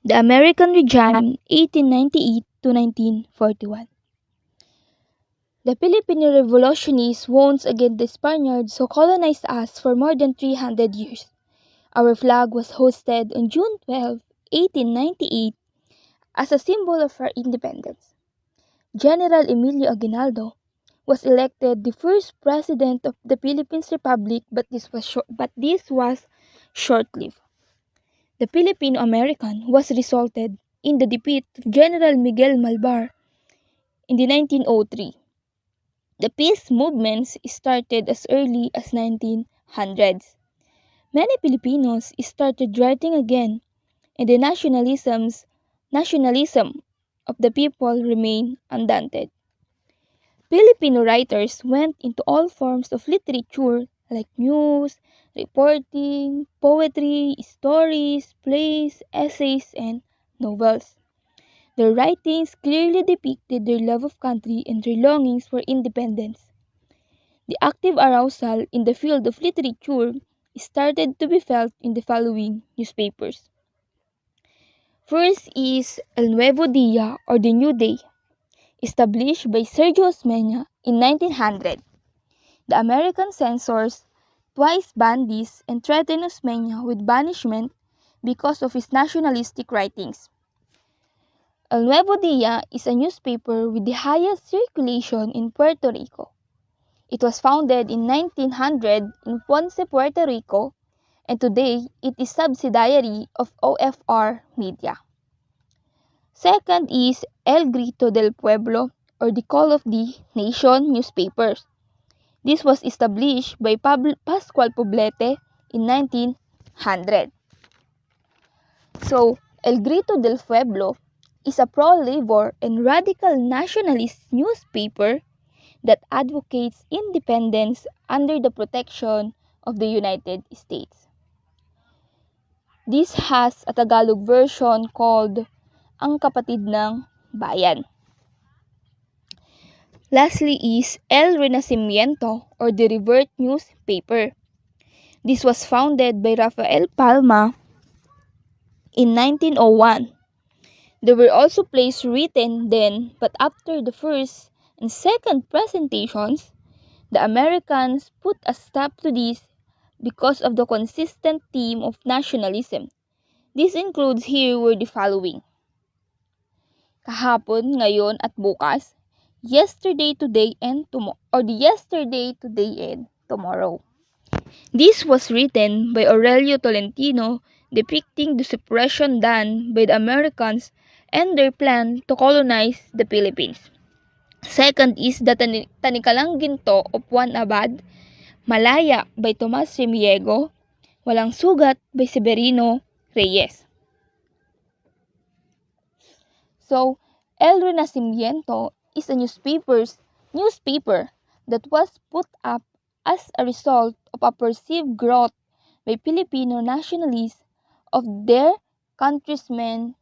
The American Regime, 1898 to 1941. The Filipino revolutionists won against the Spaniards who colonized us for more than 300 years. Our flag was hoisted on June 12, 1898 as a symbol of our independence. General Emilio Aguinaldo was elected the first president of the Philippines Republic, but this was short-lived. The Filipino-American was resulted in the defeat of General Miguel Malvar in the 1903. The peace movements started as early as 1900s. Many Filipinos started writing again, and the nationalism of the people remained undaunted. Filipino writers went into all forms of literature like news, reporting, poetry, stories, plays, essays, and novels. Their writings clearly depicted their love of country and their longings for independence. The active arousal in the field of literature started to be felt in the following newspapers. First is El Nuevo Dia or The New Day, established by Sergio Osmeña in 1900. The American censors twice banned this and threatened Osmeña with banishment because of his nationalistic writings. El Nuevo Dia is a newspaper with the highest circulation in Puerto Rico. It was founded in 1900 in Ponce, Puerto Rico, and today it is subsidiary of OFR Media. Second is El Grito del Pueblo or the Call of the Nation newspapers. This was established by Pascual Poblete in 1900. So, El Grito del Pueblo is a pro-labor and radical nationalist newspaper that advocates independence under the protection of the United States. This has a Tagalog version called Ang Kapatid ng Bayan. Lastly is El Renacimiento or the Revert newspaper. This was founded by Rafael Palma in 1901. There were also plays written then, but after the first and second presentations, the Americans put a stop to this because of the consistent theme of nationalism. This includes here were the following: kahapon, ngayon, at bukas, yesterday, today, and tomorrow, or the yesterday, today, and tomorrow. This was written by Aurelio Tolentino, depicting the suppression done by the Americans and their plan to colonize the Philippines. Second is the Tanikalang Ginto of Juan Abad, Malaya by Tomas Remiego, Walang Sugat by Severino Reyes. So, El Renacimiento is a newspaper that was put up as a result of a perceived growth by Filipino nationalists of their countrymen's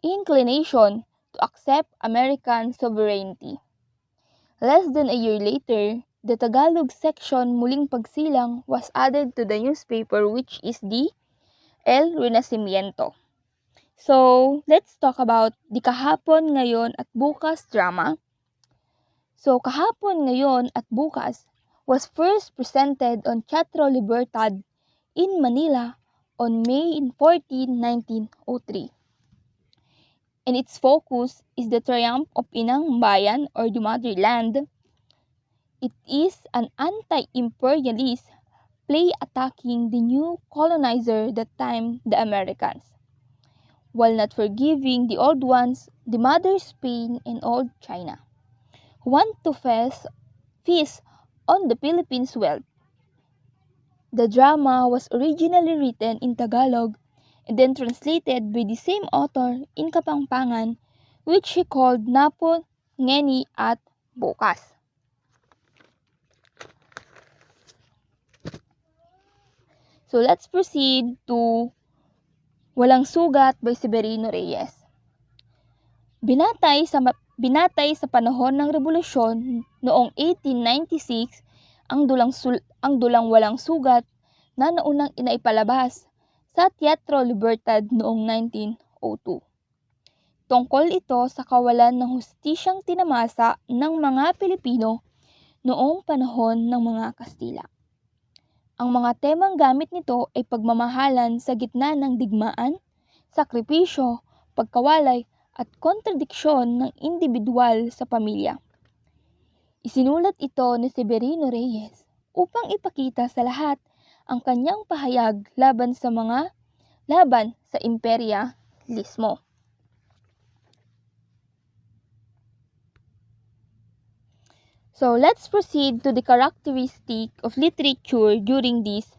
inclination to accept American sovereignty. Less than a year later, the Tagalog section Muling Pagsilang was added to the newspaper, which is the El Renacimiento. So, let's talk about the Kahapon, Ngayon at Bukas drama. So, Kahapon, Ngayon at Bukas was first presented on Teatro Libertad in Manila on May 14, 1903. And its focus is the triumph of Inang Bayan or the motherland. It is an anti-imperialist play attacking the new colonizer that time, the Americans, while not forgiving the old ones, the mother Spain and old China, who want to feast on the Philippines' wealth. The drama was originally written in Tagalog and then translated by the same author in Kapampangan, which he called Napo, Ngeni at Bukas. So let's proceed to Walang Sugat by Severino Reyes. Binatay sa panahon ng Rebolusyon noong 1896 ang dulang Walang Sugat na naunang inaipalabas sa Teatro Libertad noong 1902. Tungkol ito sa kawalan ng hustisyang tinamasa ng mga Pilipino noong panahon ng mga Kastila. Ang mga temang gamit nito ay pagmamahalan sa gitna ng digmaan, sakripisyo, pagkawalay at kontradiksyon ng individual sa pamilya. Isinulat ito ni Severino Reyes upang ipakita sa lahat ang kanyang pahayag laban sa imperialismo. So let's proceed to the characteristic of literature during this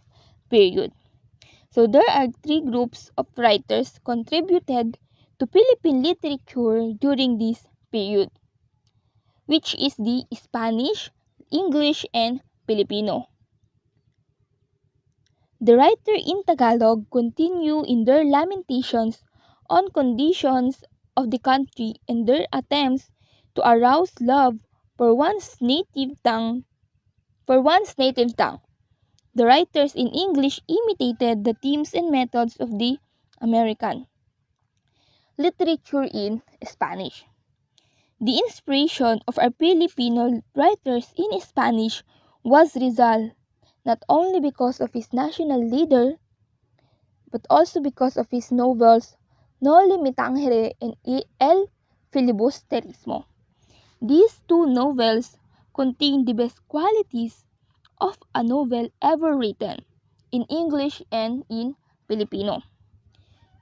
period. So there are three groups of writers contributed to Philippine literature during this period, which is the Spanish, English, and Filipino. The writer in Tagalog continue in their lamentations on conditions of the country and their attempts to arouse love for one's native tongue. The writers in English imitated the themes and methods of the American literature in Spanish. The inspiration of our Filipino writers in Spanish was Rizal, not only because of his national leader, but also because of his novels No Limitangere and El Filibusterismo. These two novels contain the best qualities of a novel ever written, in English and in Filipino.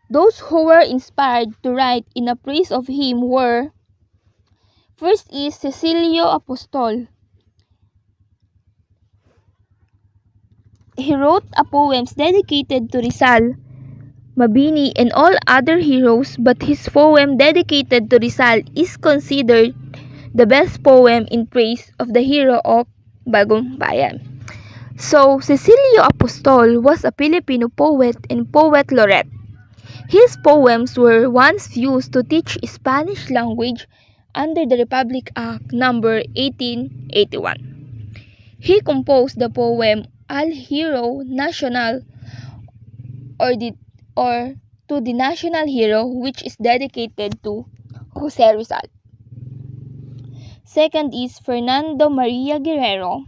Those who were inspired to write in a praise of him were: first is Cecilio Apostol. He wrote a poems dedicated to Rizal, Mabini, and all other heroes, but his poem dedicated to Rizal is considered the best poem in praise of the hero of Bagong Bayan. So, Cecilio Apostol was a Filipino poet and poet laureate. His poems were once used to teach Spanish language under the Republic Act No. 1881. He composed the poem Al Hero Nacional or to the national hero, which is dedicated to Jose Rizal. Second is Fernando Maria Guerrero.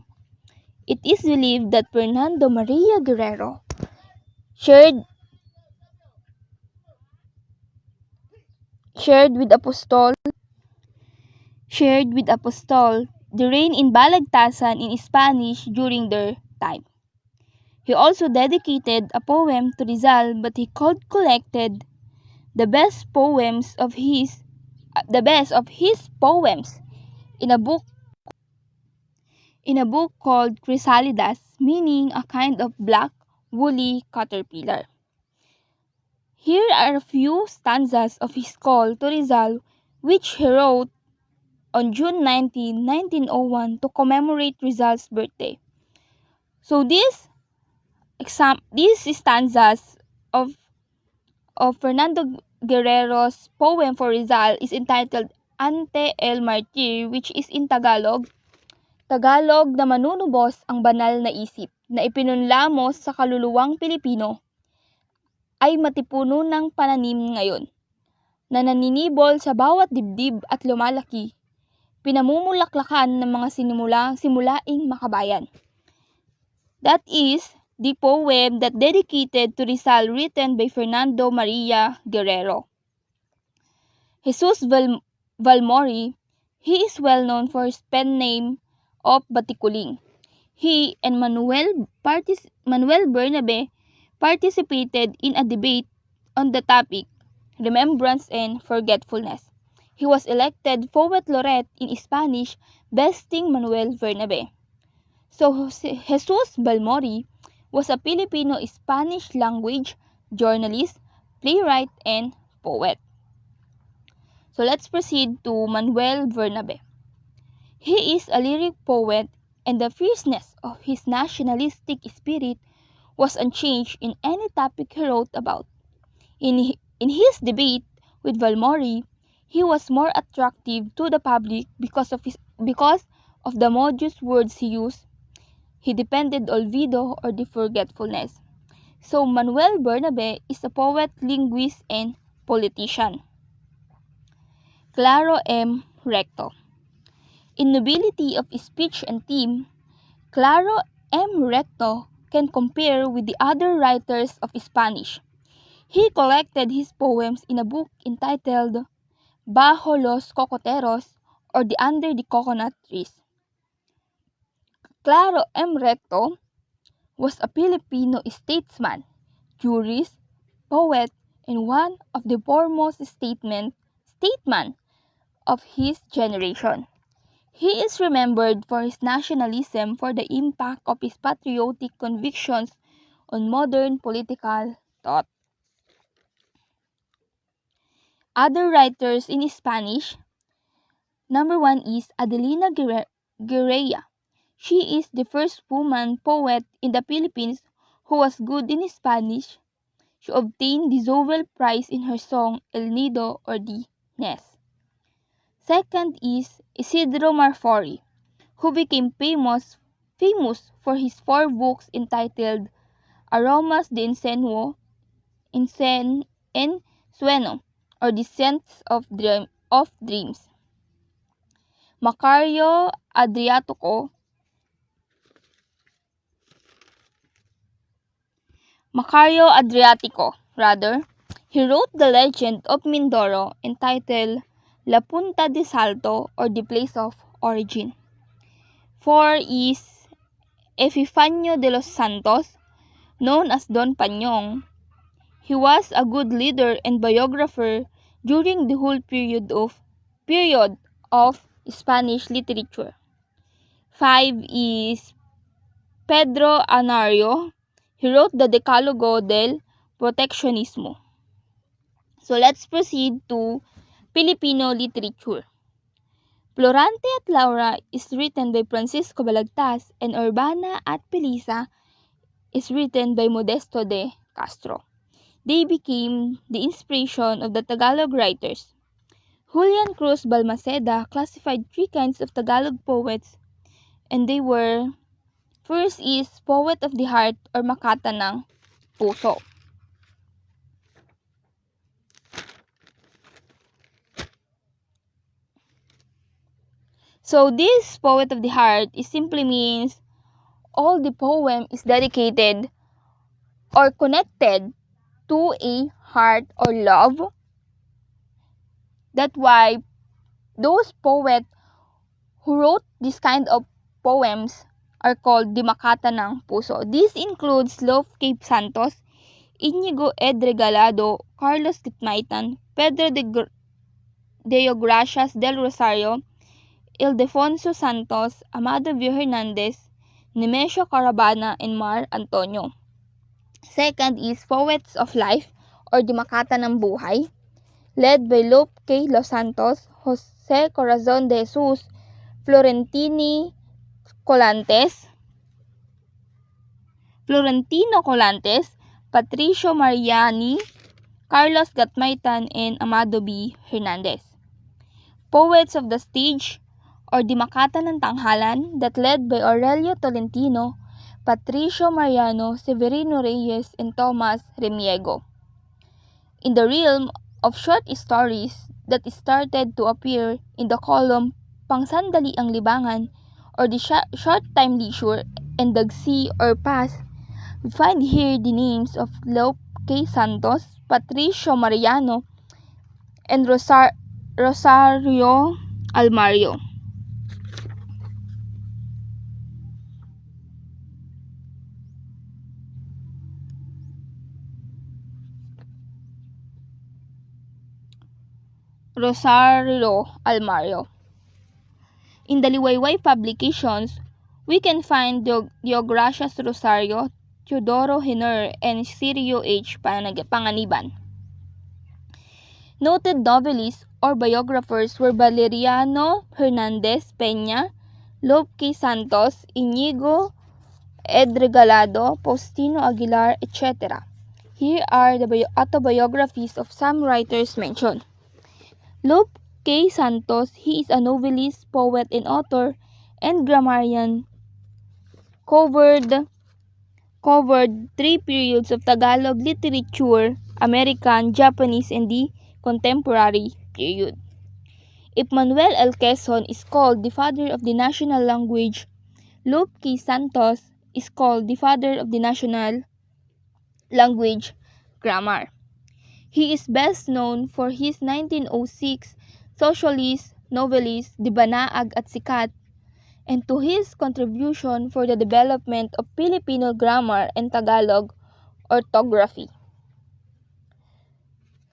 It is believed that Fernando Maria Guerrero shared with Apostol the reign in Balagtasan in Spanish during their time. He also dedicated a poem to Rizal, but he collected the best of his poems in a book called Chrysalidas, meaning a kind of black woolly caterpillar. Here are a few stanzas of his call to Rizal, which he wrote on June 19, 1901 to commemorate Rizal's birthday. So these stanzas of Fernando Guerrero's poem for Rizal is entitled Ante el Martir, which is in Tagalog na manunubos ang banal na isip na ipinunlamos sa kaluluwang Pilipino ay matipuno ng pananim ngayon, na naninibol sa bawat dibdib at lumalaki, pinamumulaklakan ng mga simulaing makabayan. That is the poem that dedicated to Rizal, written by Fernando Maria Guerrero. Jesus Valmori, he is well known for his pen name of Batikuling. He and Manuel Bernabe participated in a debate on the topic Remembrance and Forgetfulness. He was elected Poet Laureate in Spanish, besting Manuel Bernabe. So, Jesus Balmori was a Filipino-Spanish language journalist, playwright, and poet. So let's proceed to Manuel Bernabe. He is a lyric poet, and the fierceness of his nationalistic spirit was unchanged in any topic he wrote about. In his debate with Valmori, he was more attractive to the public because of the modest words he used. He depended olvido or the forgetfulness. So Manuel Bernabe is a poet, linguist, and politician. Claro M. Recto. In nobility of speech and theme, Claro M. Recto can compare with the other writers of Spanish. He collected his poems in a book entitled Bajo los Cocoteros, or the Under the Coconut Trees. Claro M. Recto was a Filipino statesman, jurist, poet, and one of the foremost statesmen of his generation. He is remembered for his nationalism, for the impact of his patriotic convictions on modern political thought. Other writers in Spanish. Number 1 is Adelina Guerrera. She is the first woman poet in the Philippines who was good in Spanish. She obtained the Zowel Prize in her song El Nido or the Nest. Second is Isidro Marfori, who became famous for his 4 books entitled Aromas de Ensueño, or The Scents of Dreams. Macario Adriatico, he wrote The Legend of Mindoro entitled La Punta de Salto or The Place of Origin. 4 is Epifanio de los Santos, known as Don Panyong. He was a good leader and biographer during the whole period of Spanish literature. 5 is Pedro Anario. He wrote the Decalogo del Proteccionismo. So let's proceed to Filipino literature. Florante at Laura is written by Francisco Balagtas, and Urbana at Pelisa is written by Modesto de Castro. They became the inspiration of the Tagalog writers. Julian Cruz Balmaceda classified 3 kinds of Tagalog poets, and they were: first is Poet of the Heart or Makata ng Puso. So this Poet of the Heart simply means all the poem is dedicated or connected to a heart or love. That's why those poets who wrote this kind of poems are called the Makata ng Puso. This includes Lope K. Santos, Inigo Ed Regalado, Carlos Gitmaitan, Pedro Deogracias del Rosario, Ildefonso Santos, Amado V. Hernandez, Nemesio Carabana, and Mar Antonio. Second is Poets of Life or the Makata ng Buhay, led by Lope K. Los Santos, Jose Corazon de Jesus, Florentino Colantes, Patricio Mariani, Carlos Gatmaitan, and Amado B. Hernandez. Poets of the Stage or the Makata ng Tanghalan, that led by Aurelio Tolentino, Patricio Mariano, Severino Reyes, and Tomas Remiego. In the realm of short stories that started to appear in the column Pangsandali ang Libangan or the Short Time Leisure and Dagsi or Pass, we find here the names of Lope K. Santos, Patricio Mariano, and Rosario Almario. In the Liwayway publications, we can find Deogracias Rosario, Teodoro Hiner, and Sirio H. Panganiban. Noted novelists or biographers were Valeriano Hernandez Peña, Lope K. Santos, Inigo Ed Regalado, Faustino Aguilar, etc. Here are the autobiographies of some writers mentioned. Lope K. Santos, he is a novelist, poet, and author, and grammarian. Covered 3 periods of Tagalog literature American, Japanese, and the contemporary period. If Manuel L. Quezon is called the father of the national language, Lope K. Santos is called the father of the national language grammar. He is best known for his 1906 socialist novelist Di Banaag at Sikat, and to his contribution for the development of Filipino grammar and Tagalog orthography.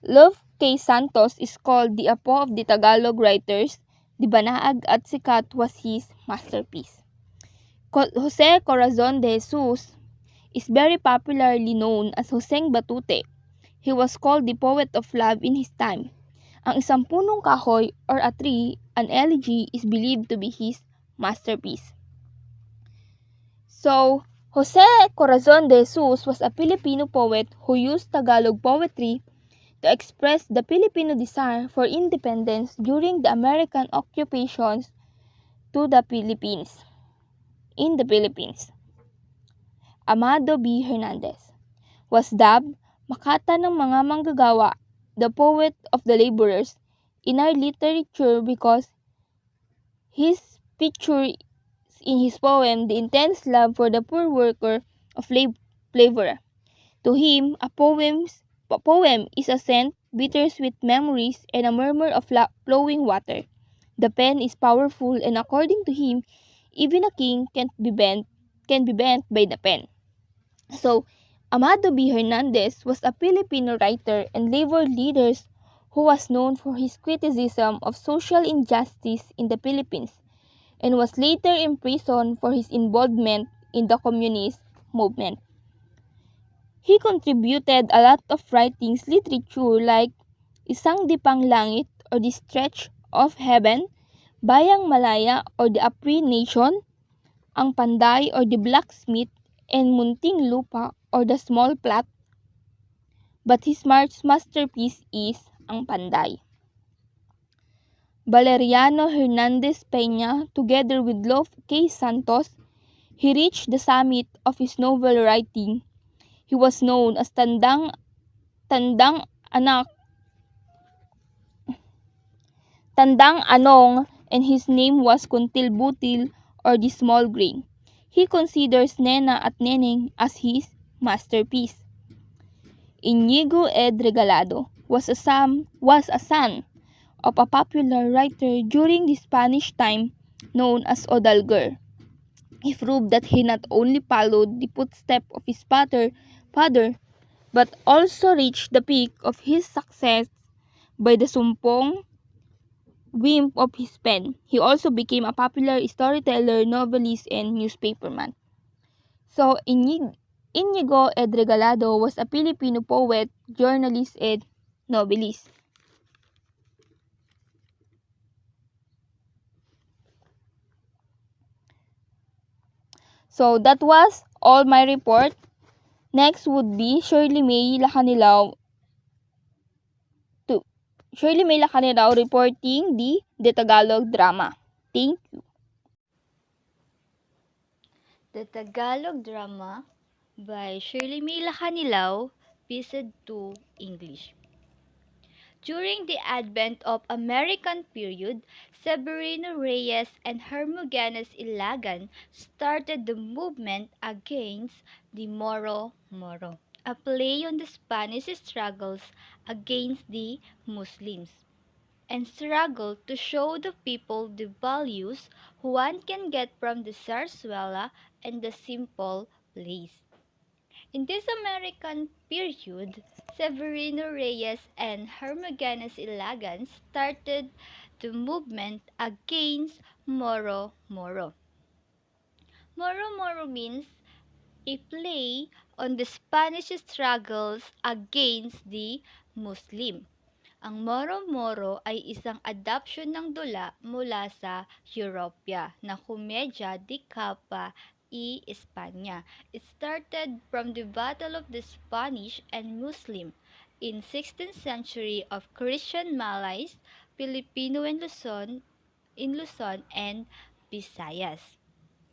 Love K. Santos is called the Apo of the Tagalog writers. Di Banaag at Sikat was his masterpiece. Jose Corazon de Jesus is very popularly known as Joseng Batute. He was called the poet of love in his time. Ang isang punong kahoy or a tree, an elegy, is believed to be his masterpiece. So, Jose Corazon de Jesus was a Filipino poet who used Tagalog poetry to express the Filipino desire for independence during the American occupations to the Philippines. In the Philippines, Amado B. Hernandez was dubbed Makata ng mga manggagawa, the poet of the laborers, in our literature because his pictures in his poem the intense love for the poor worker of laborer. To him, a poem is a scent, bittersweet memories, and a murmur of flowing water. The pen is powerful, and according to him, even a king can be bent by the pen. So, Amado B. Hernandez was a Filipino writer and labor leader who was known for his criticism of social injustice in the Philippines and was later imprisoned for his involvement in the communist movement. He contributed a lot of writings literature like Isang Dipang Langit or The Stretch of Heaven, Bayang Malaya or The Apri Nation, Ang Panday or The Blacksmith, and Munting Lupa or The Small Plot. But his masterpiece is Ang Panday. Valeriano Hernandez Peña, together with Lope K. Santos, he reached the summit of his novel writing. He was known as Tandang Anong, and his name was Kuntil Butil or the Small Grain. He considers Nena at Neneng as his masterpiece. Inigo Ed Regalado was a son of a popular writer during the Spanish time known as Odalger. He proved that he not only followed the footsteps of his father, but also reached the peak of his success by the sumpong whim of his pen. He also became a popular storyteller, novelist, and newspaperman. So, Inigo Ed Regalado was a Filipino poet, journalist, and novelist. So, that was all my report. Next would be Shirley May Lacanilao reporting the Tagalog drama. Thank you. The Tagalog Drama by Shirley May Lacanilao, Pieced to English. During the advent of American period, Severino Reyes and Hermogenes Ilagan started the movement against the Moro Moro, a play on the Spanish struggles against the Muslims, and struggle to show the people the values one can get from the zarzuela and the simple plays. In this American period, Severino Reyes and Hermogenes Ilagan started the movement against Moro Moro. Moro Moro means a play on the Spanish struggles against the Muslim. Ang Moro-Moro ay isang adapsyon ng dula mula sa Europea na komedya di capa y España. It started from the Battle of the Spanish and Muslim in 16th century of Christian Malays, Filipino in Luzon and Visayas.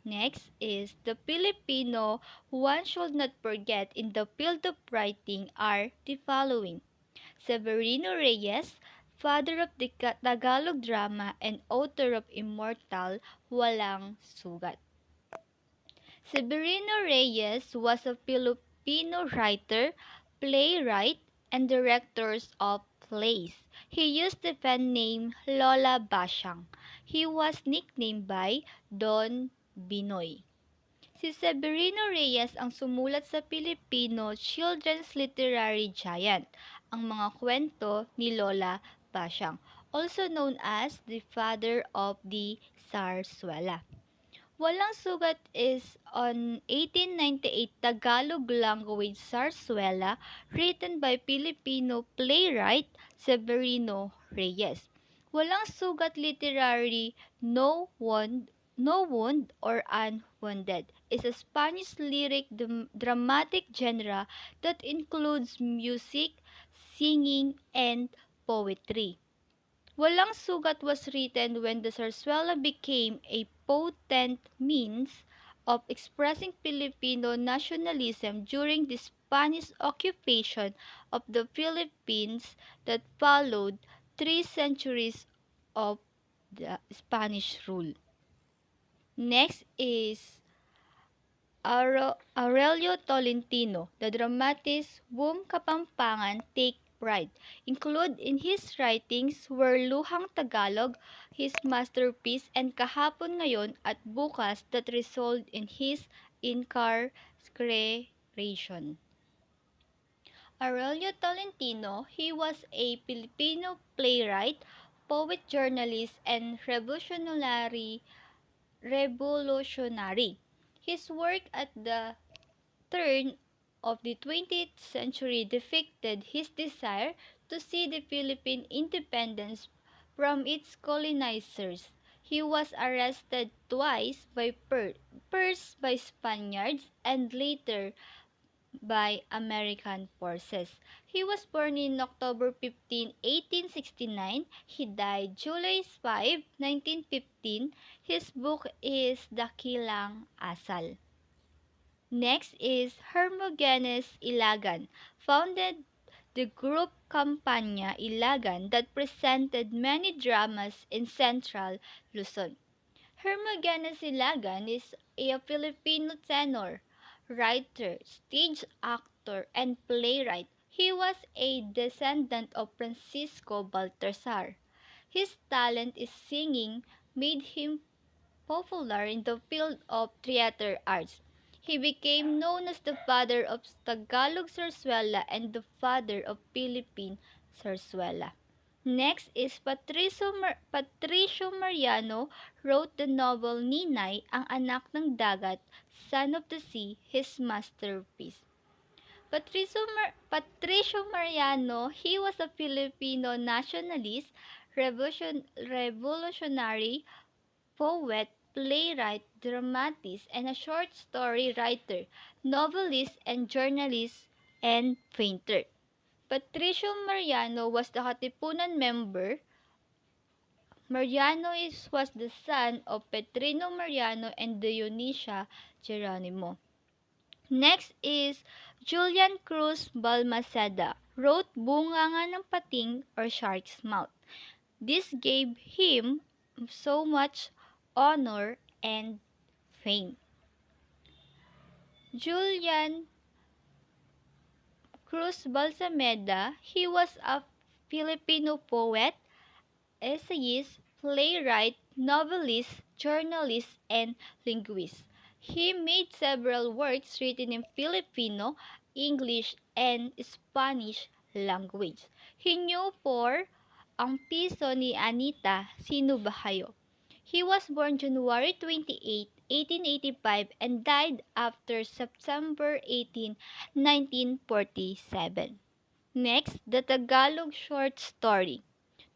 Next is the Filipino one should not forget in the field of writing are the following: Severino Reyes, father of the Tagalog drama and author of Immortal, Walang Sugat. Severino Reyes was a Filipino writer, playwright, and director of plays. He used the pen name Lola Basyang. He was nicknamed by Don Binoy. Si Severino Reyes ang sumulat sa Filipino children's literary giant, ang mga kwento ni Lola Basyang, also known as the father of the Zarzuela. Walang Sugat is an 1898 Tagalog language zarzuela written by Filipino playwright Severino Reyes. Walang Sugat literary no wound or unwounded is a Spanish lyric dramatic genre that includes music, singing, and poetry. Walang Sugat was written when the zarzuela became a potent means of expressing Filipino nationalism during the Spanish occupation of the Philippines that followed 3 centuries of the Spanish rule. Next is Aurelio Tolentino, the dramatist whom Kapampangan take pride. Included in his writings were Luhang Tagalog, his masterpiece, and Kahapon Ngayon at Bukas that resulted in his incarceration. Aurelio Tolentino, he was a Filipino playwright, poet, journalist, and revolutionary. His work at the turn of the 20th century depicted his desire to see the Philippine independence from its colonizers. He was arrested twice first by Spaniards and later by American forces. He was born in October 15, 1869. He died July 5, 1915. His book is Dakilang Asal. Next is Hermogenes Ilagan, founded the group Campanya Ilagan that presented many dramas in Central Luzon. Hermogenes Ilagan is a Filipino tenor, writer, stage actor, and playwright. He was a descendant of Francisco Baltasar. His talent in singing made him popular in the field of theater arts. He became known as the father of Tagalog zarzuela and the father of Philippine zarzuela. Next is Patricio Mariano wrote the novel Ninay, Ang Anak ng Dagat, Son of the Sea, his masterpiece. Patricio Mariano, he was a Filipino nationalist, revolutionary, poet, playwright, dramatist, and a short story writer, novelist, and journalist, and painter. Patricio Mariano was the Katipunan member. Mariano was the son of Petrino Mariano and Dionisia Geronimo. Next is Julian Cruz Balmaceda, wrote Bunganga ng Pating or Shark's Mouth. This gave him so much honor and fame. Julian Cruz Balsameda, he was a Filipino poet, essayist, playwright, novelist, journalist, and linguist. He made several works written in Filipino, English, and Spanish language. He knew for Ang Piso ni Anita, Sino Ba Kayo? He was born January 28, 1885 and died after September 18, 1947. Next, the Tagalog short story.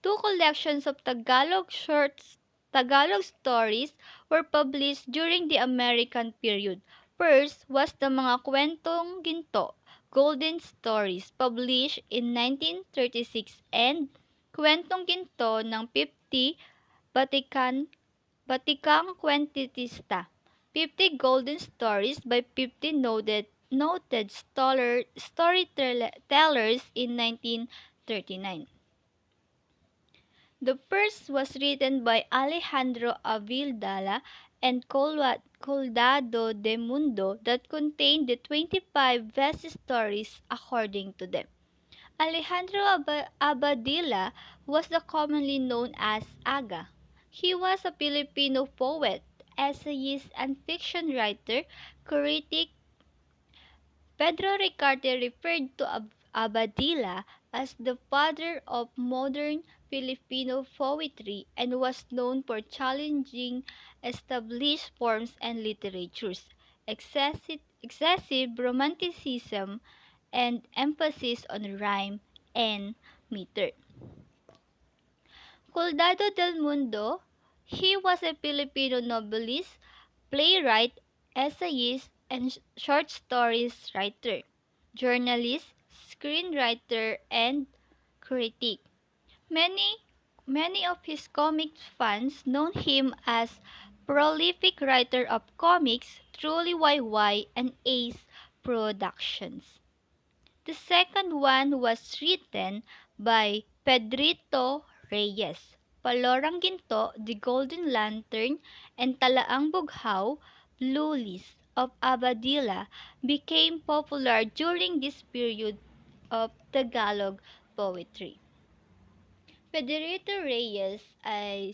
Two collections of Tagalog stories were published during the American period. First was the Mga Kwentong Ginto, Golden Stories, published in 1936, and Kwentong Ginto ng 50 Batikang Kwentista, 50 Golden Stories by 50 noted storytellers in 1939. The first was written by Alejandro Avildala and Coldado de Mundo that contained the 25 best stories according to them. Alejandro Abadilla was the commonly known as Aga. He was a Filipino poet, essayist, and fiction writer, critic. Pedro Ricarte referred to Abadilla as the father of modern Filipino poetry and was known for challenging established forms and literatures, excessive romanticism, and emphasis on rhyme and meter. Coldado del Mundo, he was a Filipino novelist, playwright, essayist, and short stories writer, journalist, screenwriter, and critic. Many many of his comic fans know him as prolific writer of comics, Truly YY and Ace Productions. The second one was written by Pedrito Reyes. Palorang Ginto, The Golden Lantern, and Talaang Bughaw, Blue List of Abadilla became popular during this period of Tagalog poetry. Pedrito Reyes ay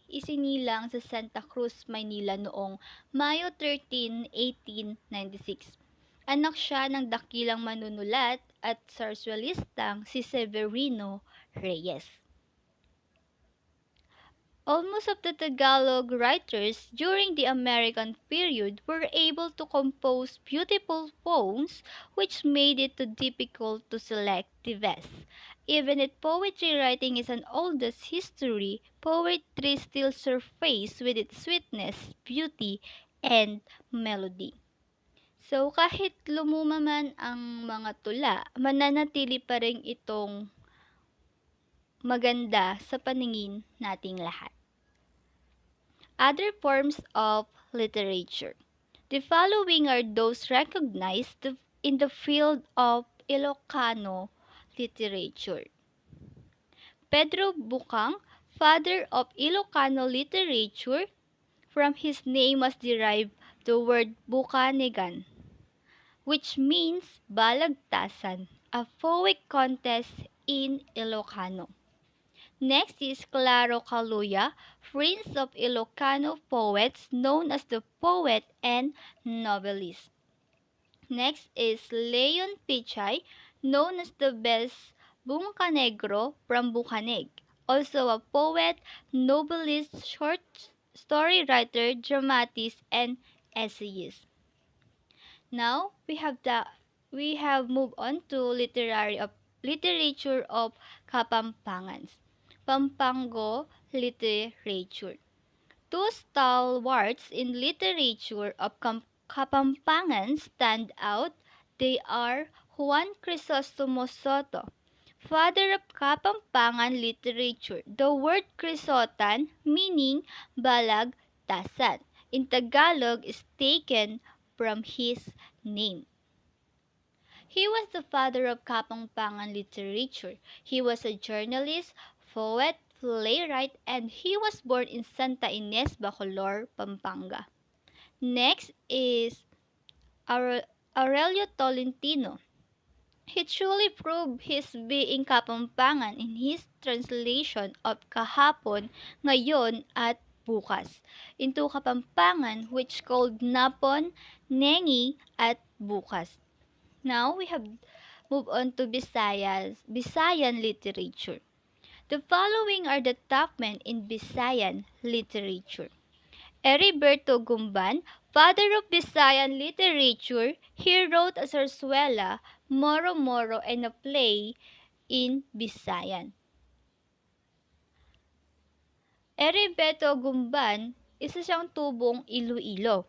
isinilang sa Santa Cruz, Maynila noong Mayo 13, 1896. Anak siya ng dakilang manunulat at sarsuelistang si Severino Reyes. Almost of the Tagalog writers during the American period were able to compose beautiful poems which made it too difficult to select the best. Even if poetry writing is an oldest history, poetry still surfaces with its sweetness, beauty, and melody. So kahit lumuma man ang mga tula, mananatili pa rin itong maganda sa paningin nating lahat. Other forms of literature. The following are those recognized in the field of Ilocano literature. Pedro Bucang, father of Ilocano literature. From his name was derived the word Bukanegan, which means balagtasan, a poet contest in Ilocano. Next is Claro Caluya, prince of Ilocano poets, known as the poet and novelist. Next is Leon Pichay, known as the best Bungkanegro from Bukaneg, also a poet, novelist, short story writer, dramatist, and essayist. Now we have moved on to literature of Kapampangans. Pampango literature. Two stalwarts in literature of Kapampangan stand out. They are Juan Crisostomo Soto, father of Kapampangan literature. The word Crisotan, meaning balagtasan, in Tagalog is taken from his name. He was the father of Kapampangan literature. He was a journalist, poet, playwright, and he was born in Santa Ines, Bacolor, Pampanga. Next is Aurelio Tolentino. He truly proved his being Kapampangan in his translation of Kahapon, Ngayon, at Bukas into Kapampangan, which called Napon, Nengi, at Bukas. Now we have moved on to Visayan literature. The following are the top men in Visayan literature. Heriberto Gumban, father of Visayan literature, he wrote a zarzuela, Moro Moro, and a play in Visayan. Heriberto Gumban, isa siyang tubong Iloilo.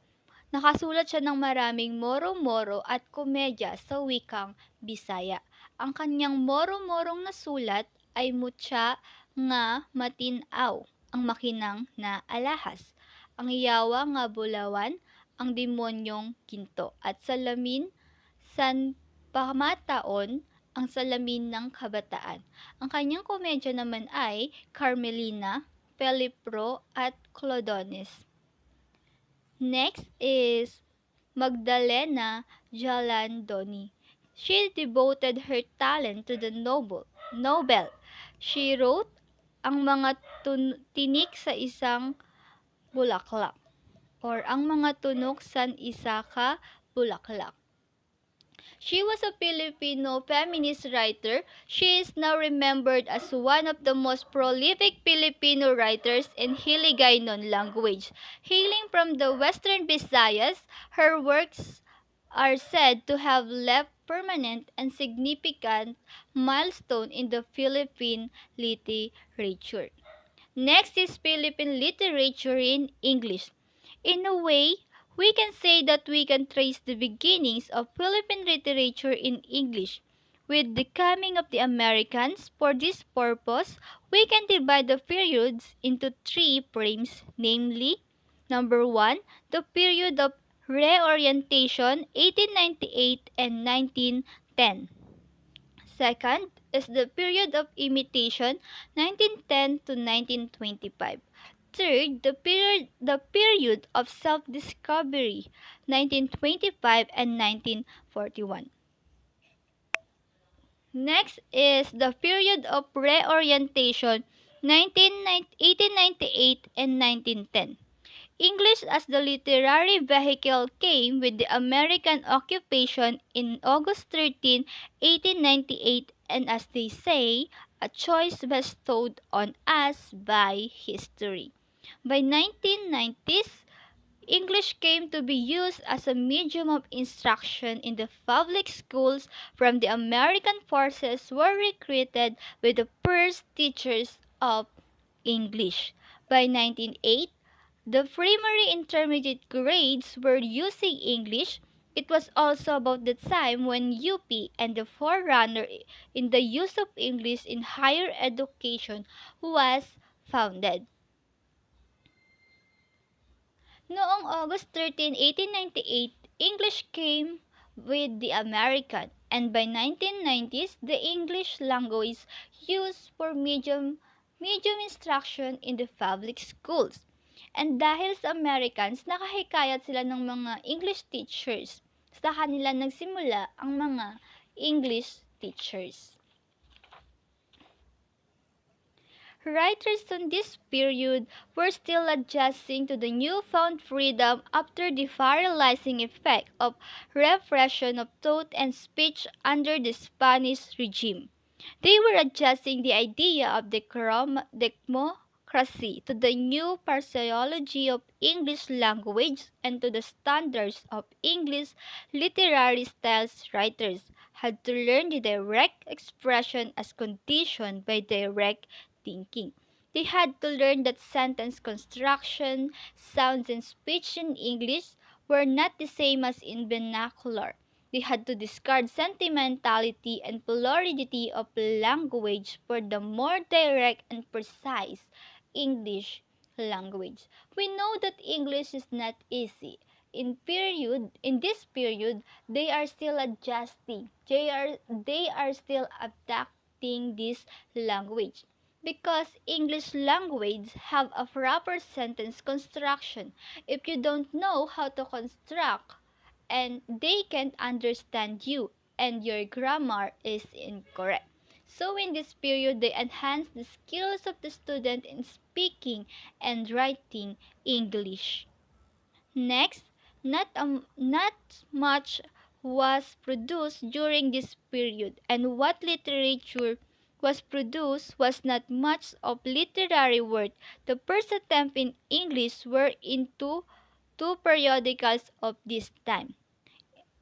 Nakasulat siya ng maraming moro-moro at komedya sa wikang Bisaya. Ang kanyang moro-morong nasulat ay Mutya nga Matinaw, ang makinang na alahas. ang yawa nga bulawan, ang demonyong ginto, at salamin san pamataon, ang salamin ng kabataan. Ang kanyang komedya naman ay Carmelina, Pelipro, at Clodones. Next is Magdalena Jalandoni. She devoted her talent to the Nobel. She wrote ang mga tinik sa isang bulaklak or ang mga tunok sa isa ka bulaklak. She was a Filipino feminist writer. She is now remembered as one of the most prolific Filipino writers in Hiligaynon language. Hailing from the Western Visayas, her works are said to have left permanent and significant milestone in the Philippine literature. Next is Philippine literature in English. In a way, we can say that we can trace the beginnings of Philippine literature in English. With the coming of the Americans, for this purpose, we can divide the periods into three frames, namely, number 1, the period of reorientation 1898 and 1910. Second is the period of imitation 1910 to 1925. Third, the period of self-discovery 1925 and 1941. Next is the period of reorientation 1898 and 1910. English as the literary vehicle came with the American occupation in August 13, 1898, and as they say, a choice bestowed on us by history. By 1990s, English came to be used as a medium of instruction in the public schools. From the American forces were recruited with the first teachers of English. By 1908, the primary intermediate grades were using English. It was also about the time when UP and the forerunner in the use of English in higher education was founded. Noong August 13, 1898, English came with the American, and by 1990s, the English language used for medium instruction in the public schools. And dahil sa Americans, nakahikayat sila ng mga English teachers. Sa kanila nagsimula ang mga English teachers. Writers on this period were still adjusting to the newfound freedom after the paralyzing effect of repression of thought and speech under the Spanish regime. They were adjusting the idea of democracy to the new phraseology of English language and to the standards of English literary styles. Writers had to learn the direct expression as conditioned by direct thinking. They had to learn that sentence construction, sounds, and speech in English were not the same as in vernacular. They had to discard sentimentality and fluidity of language for the more direct and precise English language. We know that English is not easy. In this period, they are still adjusting. They are still adapting this language. Because English language have a proper sentence construction. If you don't know how to construct, and they can't understand you, and your grammar is incorrect. So in this period, they enhance the skills of the student in speaking and writing English. Next, not much was produced during this period, and what literature was produced was not much of literary work. The first attempt in English were into two periodicals of this time.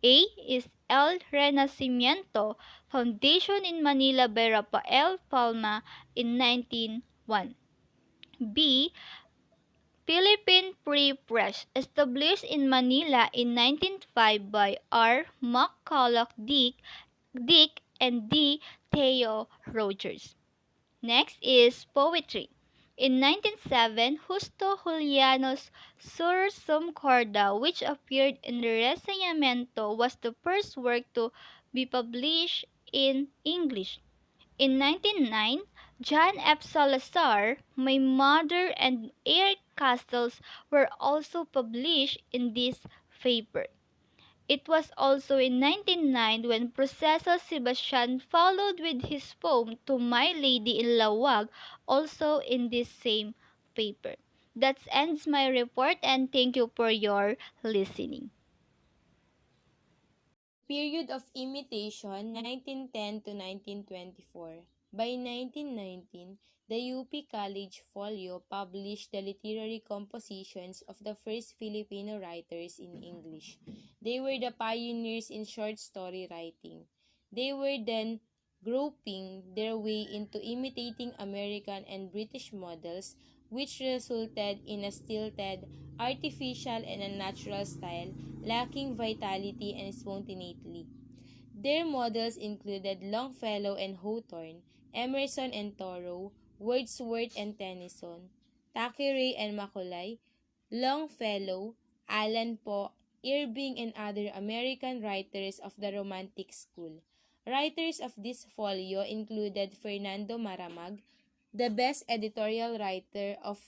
A is El Renacimiento, Foundation in Manila by Rafael Palma in 1901. B. Philippine Free Press, established in Manila in 1905 by R. McCulloch and D. Theo Rogers. Next is poetry. In 1907, Justo Juliano's Sursum Corda, which appeared in the Reseñamiento, was the first work to be published in English. In 1909, John F. Salazar, My Mother and Air Castles were also published in this paper. It was also in 1909 when Proceso Sebastian followed with his poem To My Lady in Lawag, also in this same paper. That ends my report and thank you for your listening. Period of imitation 1910 to 1924. By 1919, the UP College Folio published the literary compositions of the first Filipino writers in English. They were the pioneers in short story writing. They were then groping their way into imitating American and British models, which resulted in a stilted, artificial, and unnatural style lacking vitality and spontaneity. Their models included Longfellow and Hawthorne, Emerson and Thoreau, Wordsworth and Tennyson, Thackeray and Macaulay, Longfellow, Allan Poe, Irving, and other American writers of the Romantic School. Writers of this folio included Fernando Maramag, the best editorial writer of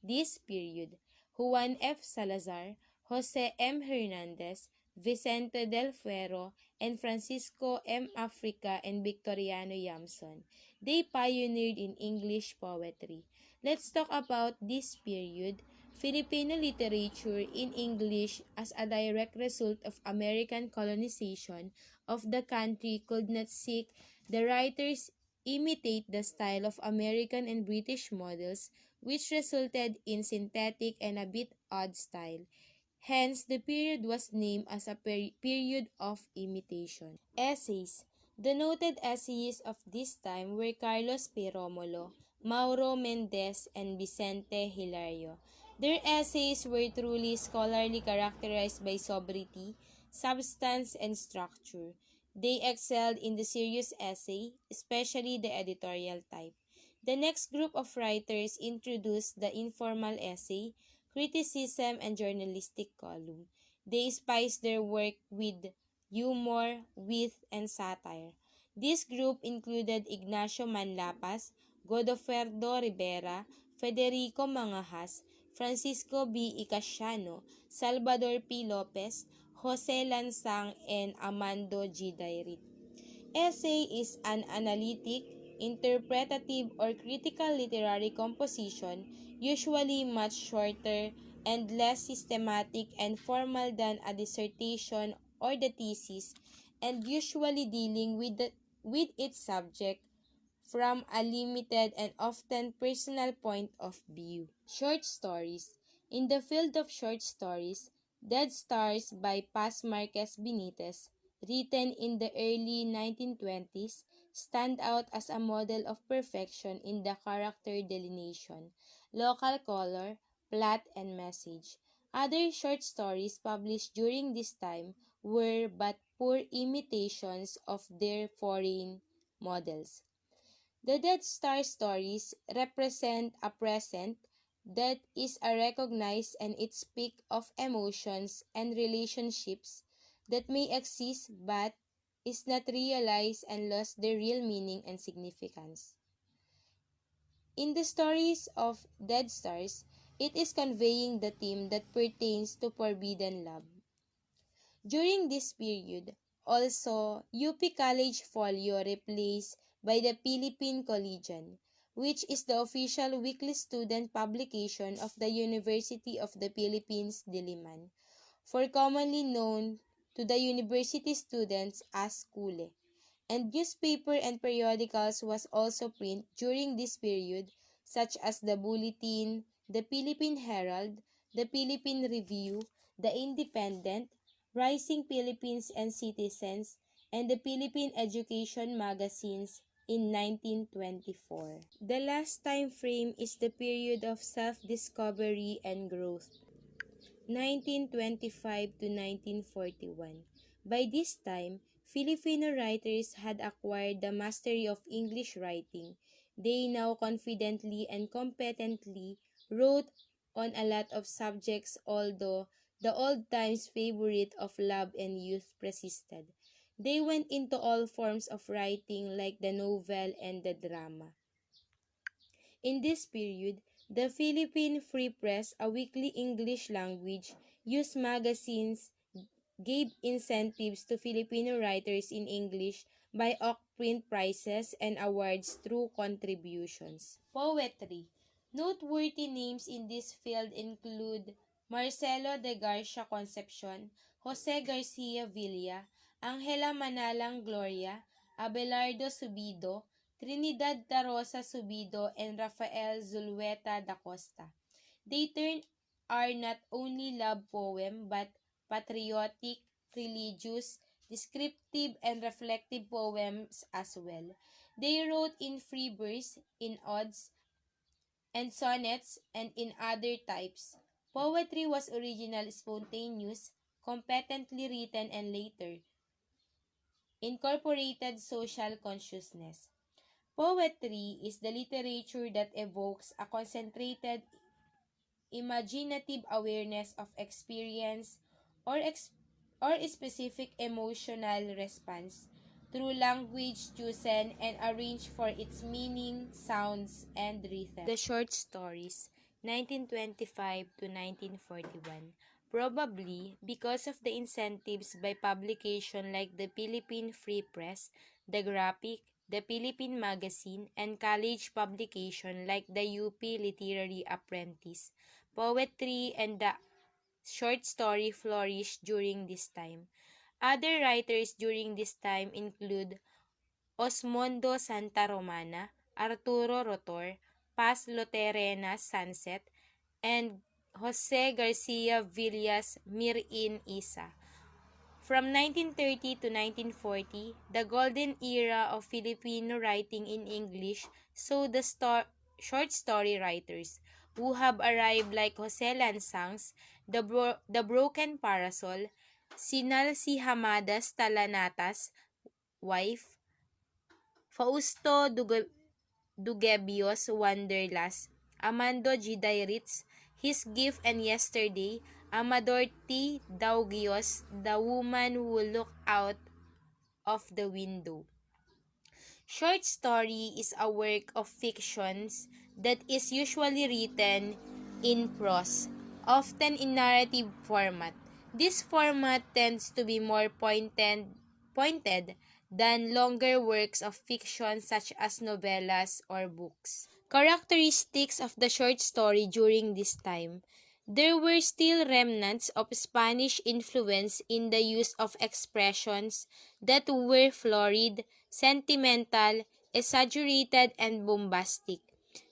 this period, Juan F. Salazar, Jose M. Hernandez, Vicente del Fuero, and Francisco M. Africa and Victoriano Yamson. They pioneered in English poetry. Let's talk about this period. Filipino literature in English as a direct result of American colonization of the country could not seek the writers imitate the style of American and British models, which resulted in synthetic and a bit odd style. Hence, the period was named as a period of imitation. Essays. The noted essayists of this time were Carlos P. Romulo, Mauro Mendez, and Vicente Hilario. Their essays were truly scholarly, characterized by sobriety, substance, and structure. They excelled in the serious essay, especially the editorial type. The next group of writers introduced the informal essay, criticism, and journalistic column. They spiced their work with humor, wit, and satire. This group included Ignacio Manlapas, Godoferdo Rivera, Federico Mangajas, Francisco B. Icasiano, Salvador P. Lopez, Jose Lansang, and Amando G. Dairit. Essay is an analytic, interpretative, or critical literary composition, usually much shorter and less systematic and formal than a dissertation or the thesis, and usually dealing with its subject from a limited and often personal point of view. Short stories. In the field of short stories, Dead Stars by Paz Marquez Benitez, written in the early 1920s, stand out as a model of perfection in the character delineation, local color, plot, and message. Other short stories published during this time were but poor imitations of their foreign models. The Dead Star stories represent a present that is a recognized and its peak of emotions and relationships that may exist but is not realized and lost their real meaning and significance. In the stories of Dead Stars, it is conveying the theme that pertains to forbidden love. During this period, also, UP College Folio replaced by the Philippine Collegian, which is the official weekly student publication of the University of the Philippines, Diliman, for commonly known to the university students as Kule. And newspaper and periodicals was also print during this period, such as the Bulletin, the Philippine Herald, the Philippine Review, the Independent, Rising Philippines and Citizens, and the Philippine Education magazines in 1924. The last time frame is the period of self-discovery and growth, 1925 to 1941. By this time, Filipino writers had acquired the mastery of English writing. They now confidently and competently wrote on a lot of subjects, although the old times favorite of love and youth persisted. They went into all forms of writing like the novel and the drama. In this period, the Philippine Free Press, a weekly English language news magazines, gave incentives to Filipino writers in English by print prizes and awards through contributions. Poetry. Noteworthy names in this field include Marcelo de Garcia Concepcion, Jose Garcia Villa, Angela Manalang Gloria, Abelardo Subido, Trinidad Tarosa Subido, and Rafael Zulueta da Costa. They turn are not only love poem but patriotic, religious, descriptive, and reflective poems as well. They wrote in free verse, in odes, and sonnets, and in other types. Poetry was original spontaneous, competently written, and later incorporated social consciousness. Poetry is the literature that evokes a concentrated imaginative awareness of experience or or a specific emotional response through language chosen and arranged for its meaning, sounds, and rhythm. The short stories, 1925 to 1941, probably because of the incentives by publication like the Philippine Free Press, the Graphic, the Philippine Magazine, and college publication like the UP Literary Apprentice. Poetry and the short story flourished during this time. Other writers during this time include Osmondo Santa Romana, Arturo Rotor, Paz Loterenas Sunset, and Jose Garcia Villas Mirin Isa. From 1930 to 1940, the golden era of Filipino writing in English saw the short story writers who have arrived like Jose Lansangs, the Broken Parasol, Sinal C. Hamadas Talanatas, wife, Fausto Dugebios Wanderlust, Amando G. Dairitz, His Gift and Yesterday, Amador T. Daugios, The Woman Who Looked Out of the Window. Short story is a work of fictions that is usually written in prose, often in narrative format. This format tends to be more pointed than longer works of fiction such as novellas or books. Characteristics of the short story during this time. There were still remnants of Spanish influence in the use of expressions that were florid, sentimental, exaggerated, and bombastic.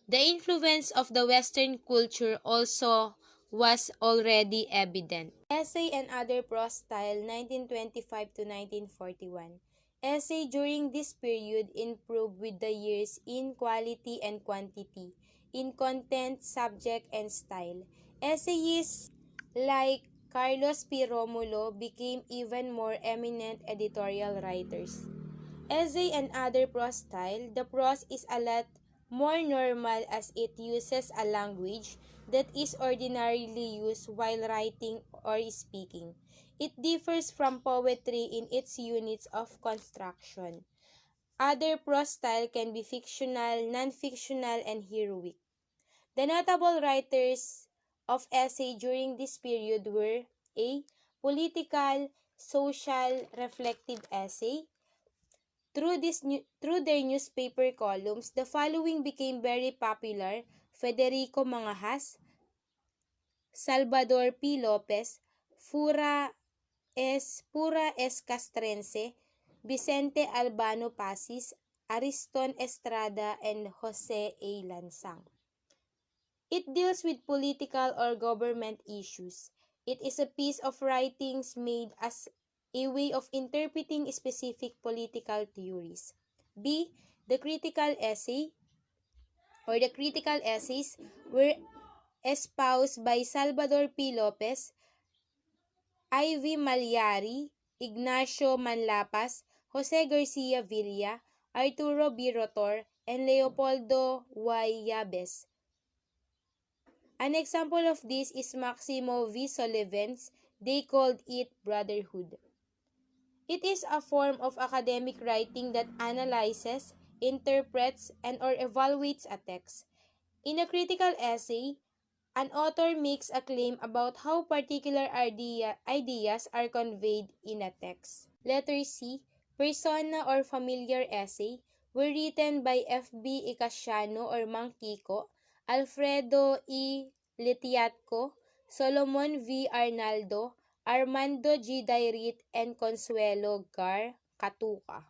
The influence of the Western culture also was already evident. Essay and other prose style, 1925 to 1941. Essay during this period improved with the years in quality and quantity, in content, subject, and style. Essayists like Carlos P. Romulo became even more eminent editorial writers. Essay and other prose style, the prose is a lot more normal as it uses a language that is ordinarily used while writing or speaking. It differs from poetry in its units of construction. Other prose style can be fictional, non-fictional, and heroic. The notable writers of essay during this period were A. Political, social, reflective essay. Through their newspaper columns, the following became very popular: Federico Mangajas, Salvador P. Lopez, Pura S. Castrense, Vicente Albano Pasis, Ariston Estrada, and Jose A. Lansang. It deals with political or government issues. It is a piece of writings made as a way of interpreting specific political theories. B. The critical essay or the critical essays were espoused by Salvador P. Lopez, Ivy Malyari, Ignacio Manlapas, Jose Garcia Villa, Arturo B. Rotor, and Leopoldo Y. Yabes. An example of this is Maximo V. Sullivan's They Called It Brotherhood. It is a form of academic writing that analyzes, interprets, and/or evaluates a text. In a critical essay, an author makes a claim about how particular ideas are conveyed in a text. Letter C. Persona or familiar essay were written by F.B. Icasiano or Mang Kiko, Alfredo E. Litiatco, Solomon V. Arnaldo, Armando G. Dairit, and Consuelo Gar Catuca.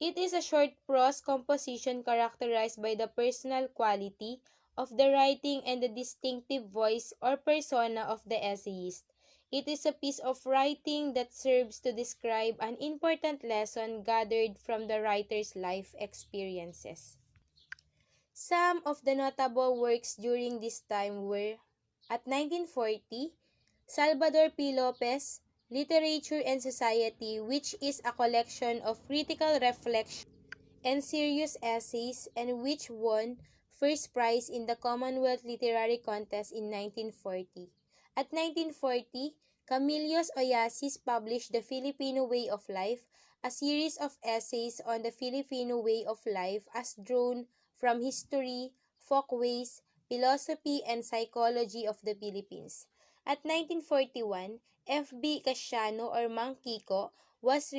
It is a short prose composition characterized by the personal quality of the writing and the distinctive voice or persona of the essayist. It is a piece of writing that serves to describe an important lesson gathered from the writer's life experiences. Some of the notable works during this time were, at 1940, Salvador P. Lopez, Literature and Society, which is a collection of critical reflection and serious essays and which won first prize in the Commonwealth Literary Contest in 1940. At 1940, Camillus Onassis published The Filipino Way of Life, a series of essays on the Filipino way of life as drawn from history, folkways, philosophy, and psychology of the Philippines. At 1941, F.B. Casiano or Mang Kiko was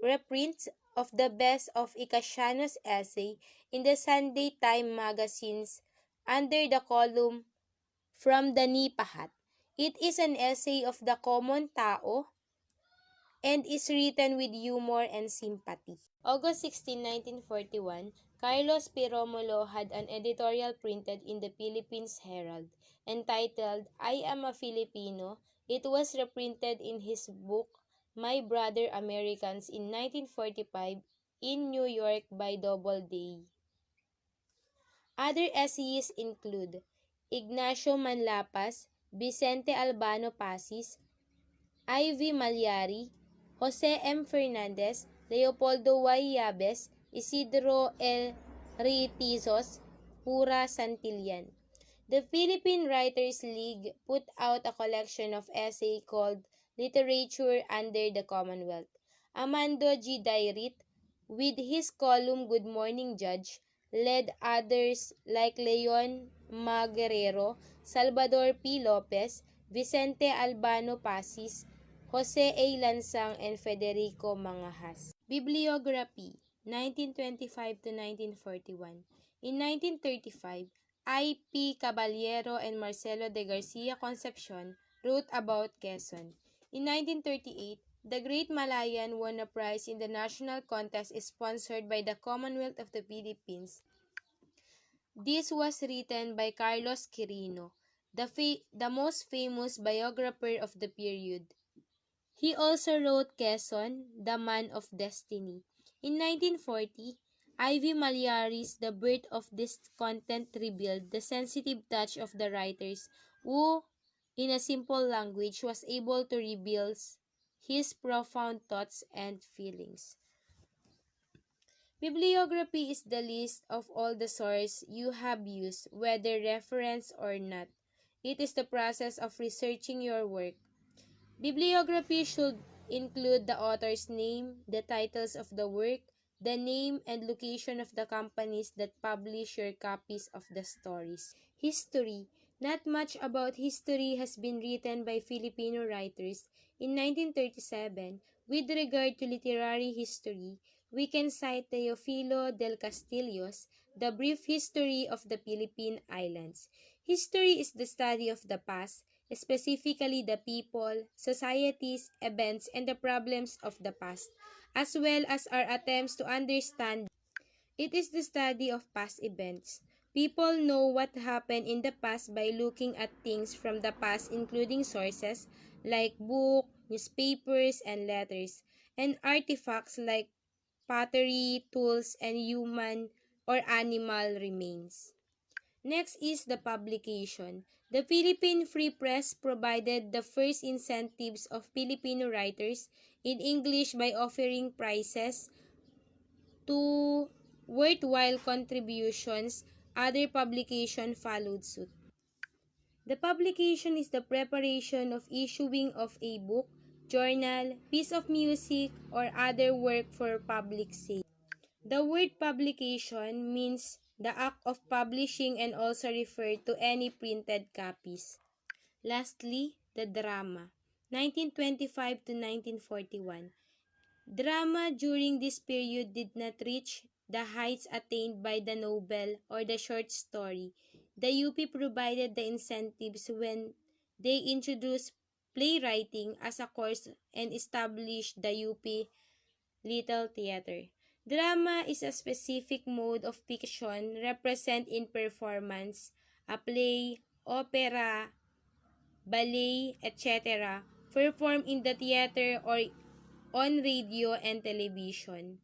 reprints of the best of Icasiano's essay in the Sunday Time magazines under the column From the Nipahat. It is an essay of the common tao and is written with humor and sympathy. August 16, 1941, Carlos P. Romulo had an editorial printed in the Philippines Herald entitled I Am a Filipino. It was reprinted in his book My Brother Americans in 1945 in New York by Doubleday. Other essayists include Ignacio Manlapas, Vicente Albano Pasis, Ivy Malyari, Jose M. Fernandez, Leopoldo Y. Yabes, Isidro L. Rietizos, Pura Santillan. The Philippine Writers League put out a collection of essays called Literature Under the Commonwealth. Armando G. Dairit, with his column Good Morning Judge, led others like Leon Maguerero, Salvador P. Lopez, Vicente Albano Pasis, Jose A. Lansang, and Federico Mangahas. Bibliography, 1925 to 1941. In 1935, I. P. Caballero and Marcelo de Garcia Concepcion wrote about Quezon. In 1938, The Great Malayan won a prize in the national contest sponsored by the Commonwealth of the Philippines. This was written by Carlos Quirino, the most famous biographer of the period. He also wrote Quezon, The Man of Destiny. In 1940, Ivy Malyari's The Birth of Discontent revealed the sensitive touch of the writers who, in a simple language, was able to reveal his profound thoughts and feelings. Bibliography is the list of all the sources you have used, whether reference or not. It is the process of researching your work. Bibliography should include the author's name, the titles of the work, the name and location of the companies that publish your copies of the stories. History. Not much about history has been written by Filipino writers. In 1937, with regard to literary history, we can cite Teofilo del Castillo's The Brief History of the Philippine Islands. History is the study of the past, specifically the people, societies, events, and the problems of the past, as well as our attempts to understand. It is the study of past events. People know what happened in the past by looking at things from the past, including sources like books, newspapers, and letters, and artifacts like pottery, tools, and human or animal remains. Next is the publication. The Philippine Free Press provided the first incentives of Filipino writers in English by offering prizes to worthwhile contributions, other publication followed suit. The publication is the preparation of issuing of a book, journal, piece of music, or other work for public sale. The word publication means the act of publishing and also refer to any printed copies. Lastly, the drama, 1925 to 1941. Drama during this period did not reach the heights attained by the novel or the short story. The UP provided the incentives when they introduced playwriting as a course and established the UP Little Theater. Drama is a specific mode of fiction represented in performance, a play, opera, ballet, etc., performed in the theater or on radio and television.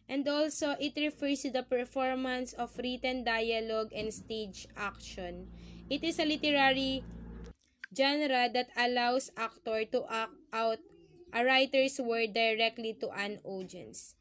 And also, it refers to the performance of written dialogue and stage action. It is a literary genre that allows actor to act out a writer's word directly to an audience.